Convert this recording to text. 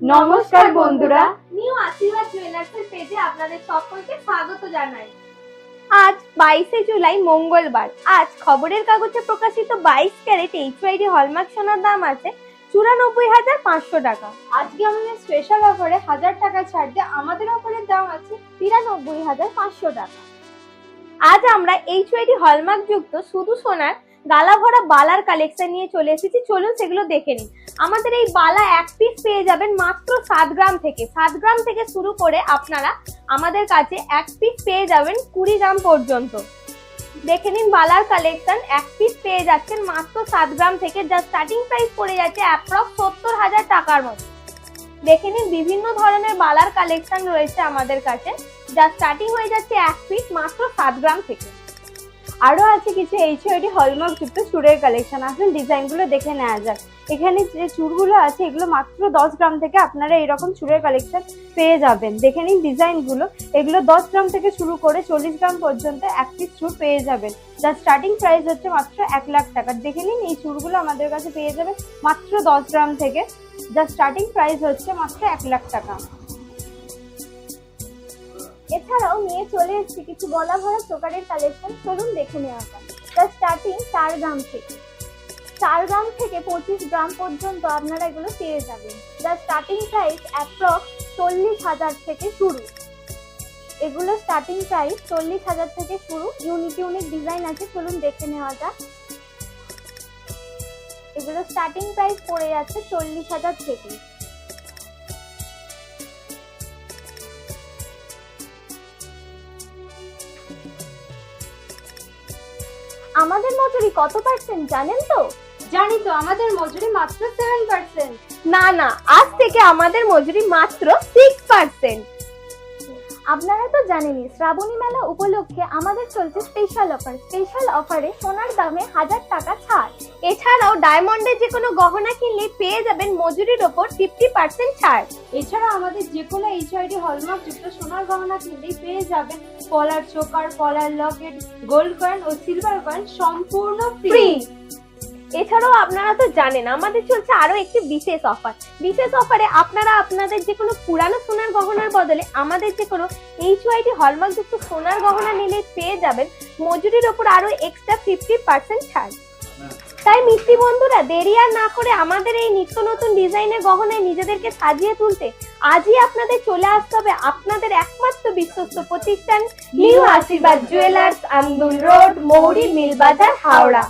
নমস্কার বন্ধুরা, নিউ আশীর্বাদ জুয়েলার্সের পেজে আপনাদের সকলকে স্বাগত জানাই। আজ 22শে জুলাই মঙ্গলবার। আজ খবরের কাগজে প্রকাশিত 22 ক্যারেট HYD হলমার্ক সোনার দাম আছে 94,500 টাকা। আজকে আমাদের স্পেশাল অফারে 1000 টাকা ছাড় দিয়ে আমাদের অফারের দাম আছে 93,500 টাকা। আজ আমরা HYD হলমার্ক যুক্ত শুধু সোনার গালা ভরা বালার কালেকশন নিয়ে চলে এসেছি। চলুন সেগুলো দেখে নিন। আমাদের এই বালা এক পিস পেয়ে যাবেন মাত্র 7 গ্রাম থেকে। 7 গ্রাম থেকে শুরু করে আপনারা আমাদের কাছে এক পিস পেয়ে যাবেন 20 গ্রাম পর্যন্ত। দেখে নিন বালার কালেকশন, এক পিস পেয়ে যাচ্ছেন মাত্র 7 গ্রাম থেকে, যা স্টার্টিং প্রাইস পড়ে যাচ্ছে অ্যাপ্রক্স 70,000 টাকার মতো। দেখে নিন বিভিন্ন ধরনের বালার কালেকশন রয়েছে আমাদের কাছে, যা স্টার্টিং হয়ে যাচ্ছে এক পিস মাত্র 7 গ্রাম থেকে। আরো আছে কিছু HYD হলমার্ক যুক্ত চুড়ের কালেকশন। আসলে ডিজাইনগুলো দেখে নেওয়া যাক। এখানে যে চুড়গুলো আছে এগুলো মাত্র 10 গ্রাম থেকে আপনারা এরকম চুড়ের কালেকশন পেয়ে যাবেন। দেখে নিন ডিজাইনগুলো, এগুলো 10 গ্রাম থেকে শুরু করে 40 গ্রাম পর্যন্ত এক পিস চুড় পেয়ে যাবেন, যার স্টার্টিং প্রাইস হচ্ছে মাত্র 1 লাখ টাকা। দেখে নিন এই চুড়গুলো আমাদের কাছে পেয়ে যাবেন মাত্র 10 গ্রাম থেকে, যার স্টার্টিং প্রাইস হচ্ছে মাত্র 1 লাখ টাকা। এছাড়াও নিয়ে চলে এসেছি কিছু গলা ভরা চোকারের কালেকশন। চলুন দেখে নেওয়া যাক। তার স্টার্টিং 4 গ্রাম থেকে 4 গ্রাম থেকে 25 গ্রাম পর্যন্ত আপনারা এগুলো পেয়ে যাবেন, যার স্টার্টিং প্রাইস অ্যাপ্রক্স 40,000 থেকে শুরু। এগুলো স্টার্টিং প্রাইস 40,000 থেকে শুরু। ইউনিক ডিজাইন আছে, চলুন দেখে নেওয়া যাক। এগুলো স্টার্টিং প্রাইস পড়ে যাচ্ছে 40,000 থেকে। আমাদের মজুরি কত পার্সেন্ট জানেন তো? জানি তো, আমাদের মজুরি মাত্র 7%। না, আজ থেকে আমাদের মজুরি মাত্র 6%। আপনারা তো জানেনই শ্রাবণী মেলা উপলক্ষে আমাদের চলছে স্পেশাল অফার। স্পেশাল অফারে সোনার দামে 1000 টাকা ছাড়। এছাড়াও ডায়মন্ডের যে কোনো গহনা কিনলে পেয়ে যাবেন মজুরির ওপর 50% ছাড়। এছাড়া আমাদের যে কোনো HYD হলমার্ক যুক্ত সোনার গহনা কিনলেই পেয়ে যাবেন পলার চোকার, পলার লকেট, গোল্ড কয়েন ও সিলভার কয়েন সম্পূর্ণ ফ্রি। এছাড়াও আপনারা তো জানেন আমাদের চলছে আরো একটি বিশেষ অফার। বিশেষ অফারে আপনারা আপনাদের যে কোনো পুরানো সোনার গহনার বদলে আমাদের যে কোনো HYD হলমার্ক যুক্ত সোনার গহনা নিলে পেয়ে যাবেন মজুরির ওপর আরো এক্সট্রা 50% ছাড়। তাই মিষ্টি বন্ধুরা, দেরি আর না করে আমাদের এই নিত্য নতুন ডিজাইনের গহনায় নিজেদেরকে সাজিয়ে তুলতে আজই আপনাদের চলে আসতে হবে আপনাদের একমাত্র বিশ্বস্ত প্রতিষ্ঠান নিউ আশীর্বাদ জুয়েলার্স, আন্দুল রোড, মৌরি মিল বাজার, হাওড়া।